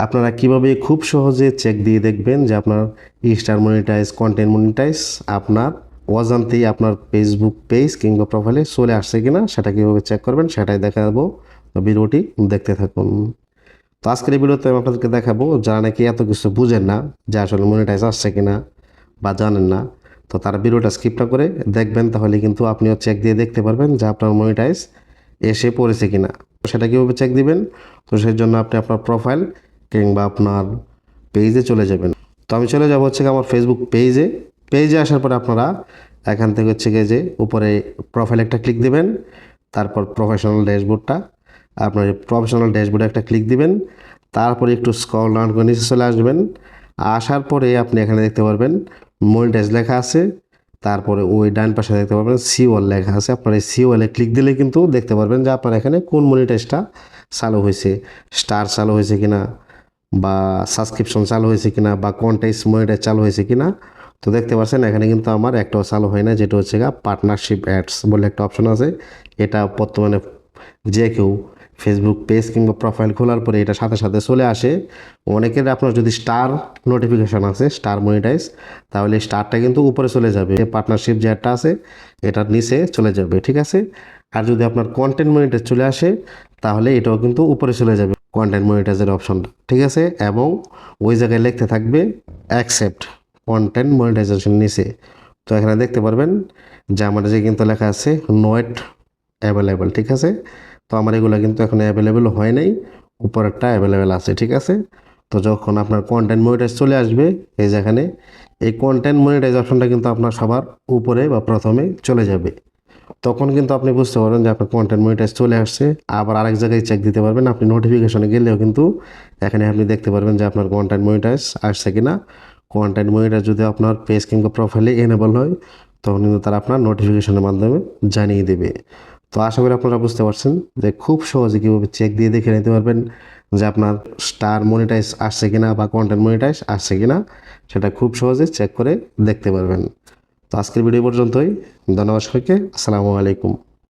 আপনারা কিভাবে খুব সহজে চেক দিয়ে দেখবেন যে আপনার স্টার মনিটাইজ, কন্টেন্ট মনিটাইজ আপনার অজান্তেই আপনার ফেসবুক পেজ কিংবা প্রোফাইলে চলে আসছে কিনা সেটা কীভাবে চেক করবেন সেটাই দেখাবো। ভিডিওটি দেখতে থাকুন। তো আজকের এই ভিডিওতে আমি আপনাদেরকে দেখাবো যারা নাকি এত কিছু বুঝেন না যে আসলে মনিটাইজ আসছে কিনা বা জানেন না, তো তারা ভিডিওটা স্কিপ না করে দেখবেন, তাহলে কিন্তু আপনিও চেক দিয়ে দেখতে পারবেন যে আপনার মনিটাইজ এসে পড়েছে কিনা। সেটা কীভাবে চেক দিবেন? তো সেই জন্য আপনি আপনার প্রোফাইল কিংবা আপনার পেজে চলে যাবেন। তো আমি চলে যাব হচ্ছে আমার ফেসবুক পেজে আসার পরে আপনারা এখান থেকে হচ্ছে গিয়ে যে উপরে প্রোফাইল একটা ক্লিক দিবেন, তারপর প্রফেশনাল ড্যাশবোর্ডটা, আপনার প্রফেশনাল ড্যাশবোর্ডে একটা ক্লিক দিবেন, তারপরে একটু স্ক্রল ডাউন করে নিচে চলে আসবেন। আসার পরে আপনি এখানে দেখতে পারবেন মনিটাইজ লেখা আছে, তারপরে ওই ডান পাশে দেখতে পারবেন সিওএল লেখা আছে। আপনার এই সিওএলে ক্লিক দিলে কিন্তু দেখতে পারবেন যে আপনার এখানে কোন মনিটাইজটা চালু হয়েছে, স্টার চালু হয়েছে কিনা, বা সাবস্ক্রিপশন চালু হয়েছে কিনা, বা কন্টেন্ট মনিটাইজ চালু হয়েছে কিনা। তো দেখতে পাচ্ছেন এখানে কিন্তু আমার একটাও চালু হয় না, যেটা হচ্ছে পার্টনারশিপ অ্যাডস বলে একটা অপশন আছে। এটা বর্তমানে যে কেউ ফেসবুক পেজ কিংবা প্রোফাইল খোলার পরে এটা সাথে সাথে চলে আসে। অনেকের আপনার যদি স্টার নোটিফিকেশান আছে, স্টার মনিটাইজ, তাহলে স্টারটা কিন্তু উপরে চলে যাবে, পার্টনারশিপ যে অ্যাডটা আছে এটার নিচে চলে যাবে, ঠিক আছে। আর যদি আপনার কন্টেন্ট মনিটাইজ চলে আসে তাহলে এটাও কিন্তু উপরে চলে যাবে, কন্টেন্ট মনিটাইজের অপশনটা, ঠিক আছে। এবং ওই জায়গায় লিখতে থাকবে অ্যাকসেপ্ট কন্টেন্ট মনিটাইজেশন নিচে। তো এখানে দেখতে পারবেন যে আমার যে কিন্তু লেখা আছে নট অ্যাভেলেবেল, ঠিক আছে। তো আমার এগুলো কিন্তু এখন অ্যাভেলেবেল হয় নাই, উপরেরটা অ্যাভেলেবেল আছে, ঠিক আছে। তো যখন আপনার কন্টেন্ট মনিটাইজ চলে আসবে এই যেখানে, এই কন্টেন্ট মনিটাইজ অপশনটা কিন্তু আপনার সবার উপরে বা প্রথমে চলে যাবে। তখন কিন্তু আপনি বুঝতে পারবেন যে আপনার কন্টেন্ট মনিটাইজ চলে আসছে। আবার আরেক জায়গায় চেক দিতে পারবেন, আপনি নোটিফিকেশনে গেলেও কিন্তু এখানে আপনি দেখতে পারবেন যে আপনার কন্টেন্ট মনিটাইজ আসছে কিনা। কন্টেন্ট মনিটাইজ যদি আপনার পেজ কিংবা প্রোফাইলে এনেবল হয় তখন কিন্তু তারা আপনার নোটিফিকেশনের মাধ্যমে জানিয়ে দেবে। তো আশা করি আপনারা বুঝতে পারছেন যে খুব সহজে কীভাবে চেক দিয়ে দেখে নিতে পারবেন যে আপনার স্টার মনিটাইজ আসছে কিনা বা কন্টেন্ট মনিটাইজ আসছে কিনা, সেটা খুব সহজে চেক করে দেখতে পারবেন। তো আজকের ভিডিও পর্যন্তই। ধন্যবাদ সবাইকে। আসসালামু আলাইকুম।